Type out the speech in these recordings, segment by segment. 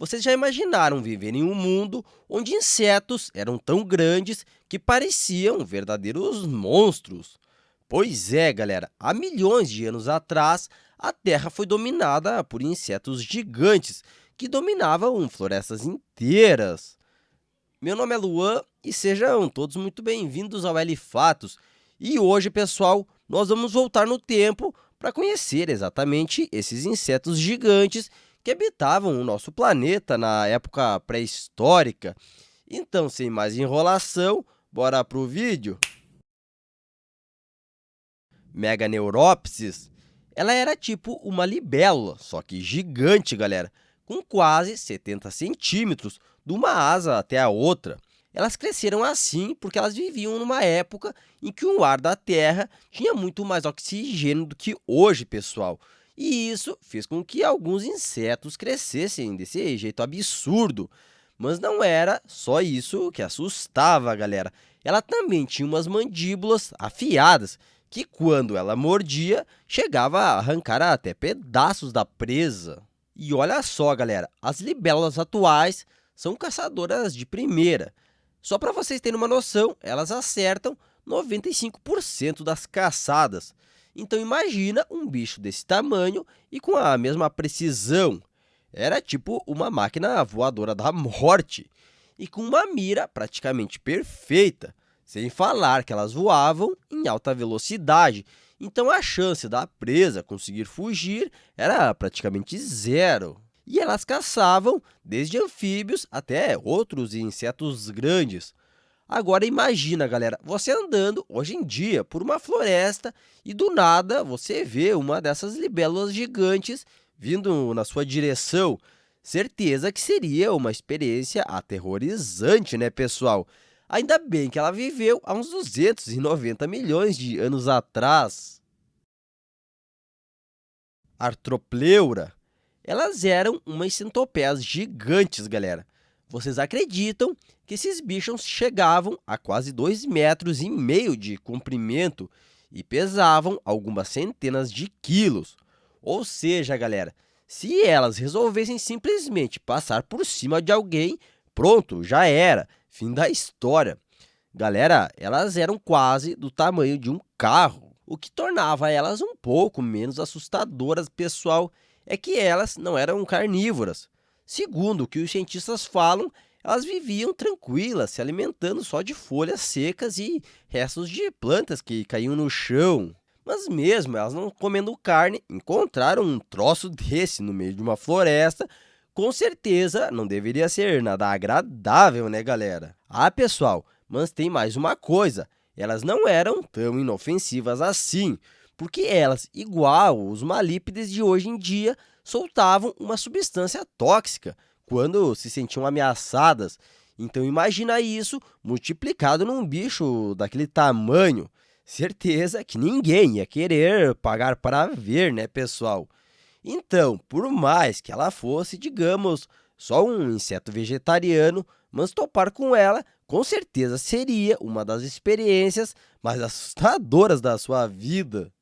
Vocês já imaginaram viver em um mundo onde insetos eram tão grandes que pareciam verdadeiros monstros? Pois é, galera, há milhões de anos atrás, a Terra foi dominada por insetos gigantes que dominavam florestas inteiras. Meu nome é Luan e sejam todos muito bem-vindos ao Fatos. E hoje, pessoal, nós vamos voltar no tempo para conhecer exatamente esses insetos gigantes que habitavam o nosso planeta na época pré-histórica. Então, sem mais enrolação, bora pro vídeo. Meganeuropsis, ela era tipo uma libélula, só que gigante, galera, com quase 70 centímetros de uma asa até a outra. Elas cresceram assim porque elas viviam numa época em que o ar da Terra tinha muito mais oxigênio do que hoje, pessoal. E isso fez com que alguns insetos crescessem desse jeito absurdo. Mas não era só isso que assustava, galera. Ela também tinha umas mandíbulas afiadas que, quando ela mordia, chegava a arrancar até pedaços da presa. E olha só, galera, as libélulas atuais são caçadoras de primeira. Só para vocês terem uma noção, elas acertam 95% das caçadas. Então imagina um bicho desse tamanho e com a mesma precisão. Era tipo uma máquina voadora da morte e com uma mira praticamente perfeita. Sem falar que elas voavam em alta velocidade, então a chance da presa conseguir fugir era praticamente zero. E elas caçavam desde anfíbios até outros insetos grandes. Agora imagina, galera, você andando hoje em dia por uma floresta e do nada você vê uma dessas libélulas gigantes vindo na sua direção. Certeza que seria uma experiência aterrorizante, né, pessoal? Ainda bem que ela viveu há uns 290 milhões de anos atrás. Artropleura, elas eram umas centopeias gigantes, galera. Vocês acreditam que esses bichos chegavam a quase 2,5 metros de comprimento e pesavam algumas centenas de quilos? Ou seja, galera, se elas resolvessem simplesmente passar por cima de alguém, pronto, já era, fim da história. Galera, elas eram quase do tamanho de um carro, o que tornava elas um pouco menos assustadoras, pessoal, é que elas não eram carnívoras. Segundo o que os cientistas falam, elas viviam tranquilas, se alimentando só de folhas secas e restos de plantas que caíam no chão. Mas mesmo elas não comendo carne, encontraram um troço desse no meio de uma floresta. Com certeza não deveria ser nada agradável, né, galera? Ah, pessoal, mas tem mais uma coisa. Elas não eram tão inofensivas assim, porque elas, igual os malípedes de hoje em dia, soltavam uma substância tóxica quando se sentiam ameaçadas. Então imagina isso multiplicado num bicho daquele tamanho. Certeza que ninguém ia querer pagar para ver, né, pessoal? Então, por mais que ela fosse, digamos, só um inseto vegetariano, mas topar com ela, com certeza seria uma das experiências mais assustadoras da sua vida.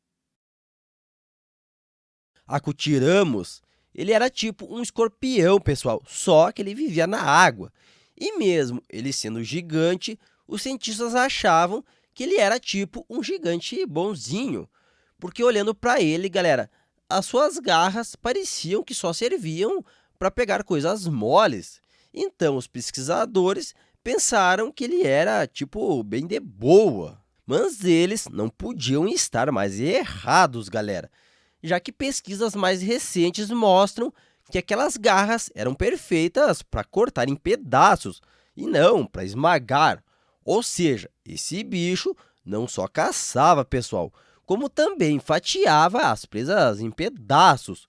Acutiramos, ele era tipo um escorpião, pessoal, só que ele vivia na água. E mesmo ele sendo gigante, os cientistas achavam que ele era tipo um gigante bonzinho, porque olhando para ele, galera, as suas garras pareciam que só serviam para pegar coisas moles. Então os pesquisadores pensaram que ele era tipo bem de boa. Mas eles não podiam estar mais errados, galera, já que pesquisas mais recentes mostram que aquelas garras eram perfeitas para cortar em pedaços e não para esmagar. Ou seja, esse bicho não só caçava, pessoal, como também fatiava as presas em pedaços.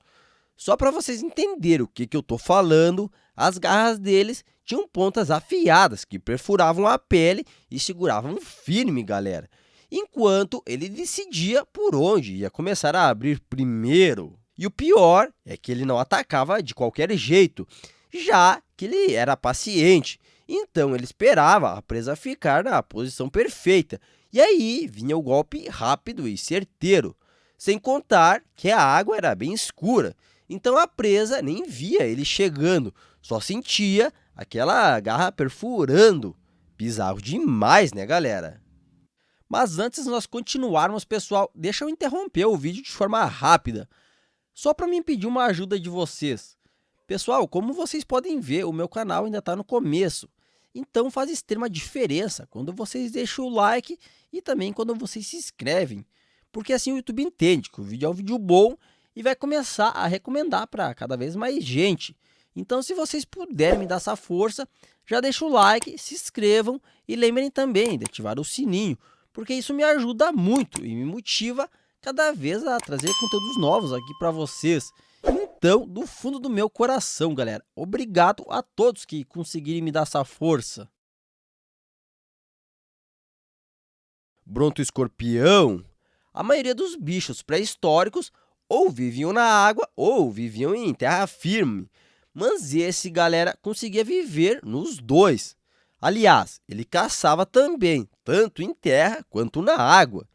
Só para vocês entenderem o que eu estou falando, as garras deles tinham pontas afiadas que perfuravam a pele e seguravam firme, galera, enquanto ele decidia por onde ia começar a abrir primeiro. E o pior é que ele não atacava de qualquer jeito, já que ele era paciente. Então ele esperava a presa ficar na posição perfeita, e aí vinha o golpe rápido e certeiro. Sem contar que a água era bem escura, Então a presa nem via ele chegando, só sentia aquela garra perfurando. Bizarro demais, né, galera? Mas antes de nós continuarmos, pessoal, deixa eu interromper o vídeo de forma rápida, só para me pedir uma ajuda de vocês. Pessoal, como vocês podem ver, o meu canal ainda está no começo, então faz extrema diferença quando vocês deixam o like e também quando vocês se inscrevem, porque assim o YouTube entende que o vídeo é um vídeo bom e vai começar a recomendar para cada vez mais gente. Então, se vocês puderem me dar essa força, já deixa o like, se inscrevam e lembrem também de ativar o sininho, porque isso me ajuda muito e me motiva cada vez a trazer conteúdos novos aqui para vocês. Então, do fundo do meu coração, galera, obrigado a todos que conseguirem me dar essa força. Brontoescorpião. A maioria dos bichos pré-históricos ou viviam na água ou viviam em terra firme. Mas esse, galera, conseguia viver nos dois. Aliás, ele caçava também, tanto em terra quanto na água.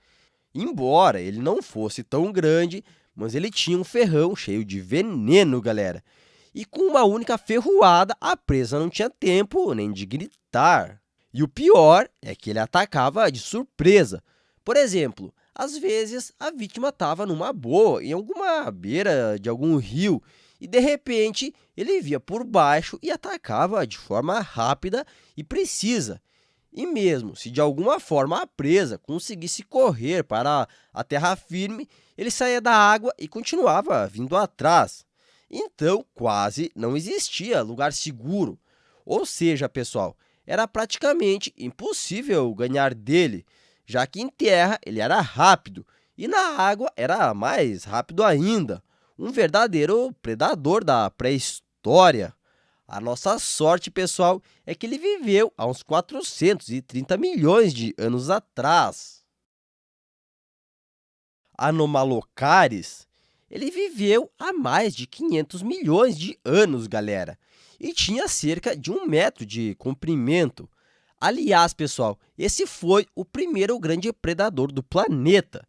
Embora ele não fosse tão grande, mas ele tinha um ferrão cheio de veneno, galera. E com uma única ferroada, a presa não tinha tempo nem de gritar. E o pior é que ele atacava de surpresa. Por exemplo, às vezes a vítima estava numa boa, em alguma beira de algum rio, e de repente ele via por baixo e atacava de forma rápida e precisa. E mesmo se de alguma forma a presa conseguisse correr para a terra firme, ele saía da água e continuava vindo atrás. Então, quase não existia lugar seguro. Ou seja, pessoal, era praticamente impossível ganhar dele, já que em terra ele era rápido e na água era mais rápido ainda. Um verdadeiro predador da pré-história. A nossa sorte, pessoal, é que ele viveu há uns 430 milhões de anos atrás. Anomalocaris, ele viveu há mais de 500 milhões de anos, galera, e tinha cerca de 1 metro de comprimento. Aliás, pessoal, esse foi o primeiro grande predador do planeta.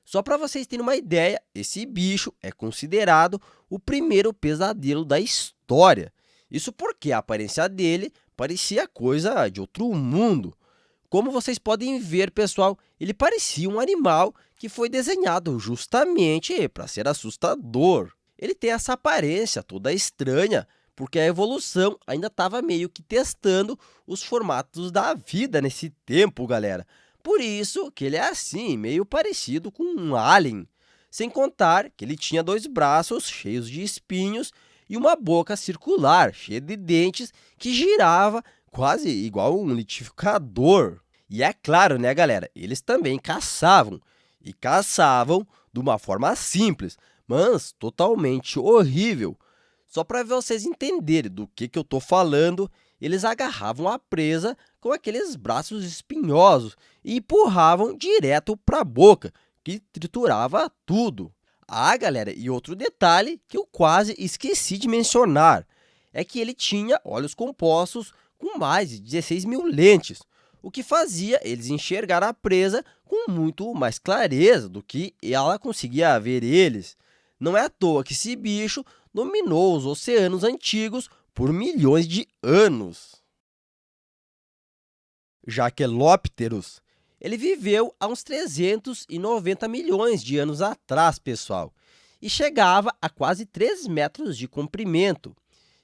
Só para vocês terem uma ideia, esse bicho é considerado o primeiro pesadelo da história. Isso porque a aparência dele parecia coisa de outro mundo. Como vocês podem ver, pessoal, ele parecia um animal que foi desenhado justamente para ser assustador. Ele tem essa aparência toda estranha, porque a evolução ainda estava meio que testando os formatos da vida nesse tempo, galera. Por isso que ele é assim, meio parecido com um alien. Sem contar que ele tinha 2 braços cheios de espinhos e uma boca circular, cheia de dentes, que girava quase igual um litificador. E é claro, né, galera, eles também caçavam. E caçavam de uma forma simples, mas totalmente horrível. Só para vocês entenderem do que eu estou falando, eles agarravam a presa com aqueles braços espinhosos e empurravam direto para a boca, que triturava tudo. Ah, galera, e outro detalhe que eu quase esqueci de mencionar, é que ele tinha olhos compostos com mais de 16 mil lentes, o que fazia eles enxergar a presa com muito mais clareza do que ela conseguia ver eles. Não é à toa que esse bicho dominou os oceanos antigos por milhões de anos. Jaquelópteros. Ele viveu há uns 390 milhões de anos atrás, pessoal, e chegava a quase 3 metros de comprimento.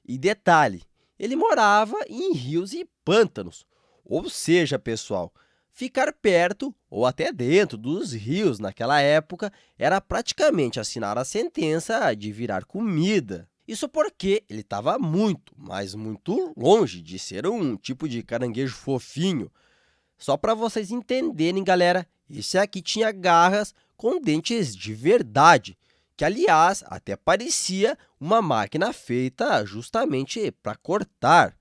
E detalhe, ele morava em rios e pântanos, ou seja, pessoal, ficar perto ou até dentro dos rios naquela época era praticamente assinar a sentença de virar comida. Isso porque ele estava muito, mas muito longe de ser um tipo de caranguejo fofinho. Só para vocês entenderem, galera, esse aqui tinha garras com dentes de verdade, que aliás até parecia uma máquina feita justamente para cortar.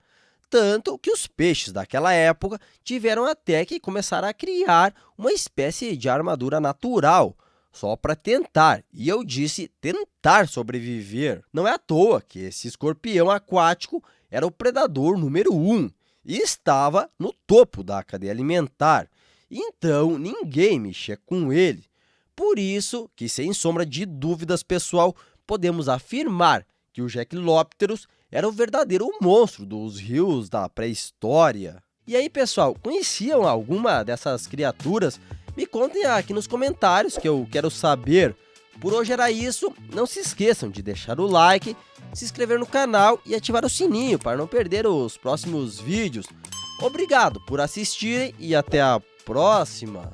Tanto que os peixes daquela época tiveram até que começar a criar uma espécie de armadura natural, só para tentar, e eu disse tentar sobreviver. Não é à toa que esse escorpião aquático era o predador número 1 e estava no topo da cadeia alimentar, então ninguém mexia com ele. Por isso que, sem sombra de dúvidas, pessoal, podemos afirmar que o Jaekelopterus era o verdadeiro monstro dos rios da pré-história. E aí, pessoal, conheciam alguma dessas criaturas? Me contem aqui nos comentários que eu quero saber. Por hoje era isso, não se esqueçam de deixar o like, se inscrever no canal e ativar o sininho para não perder os próximos vídeos. Obrigado por assistirem e até a próxima!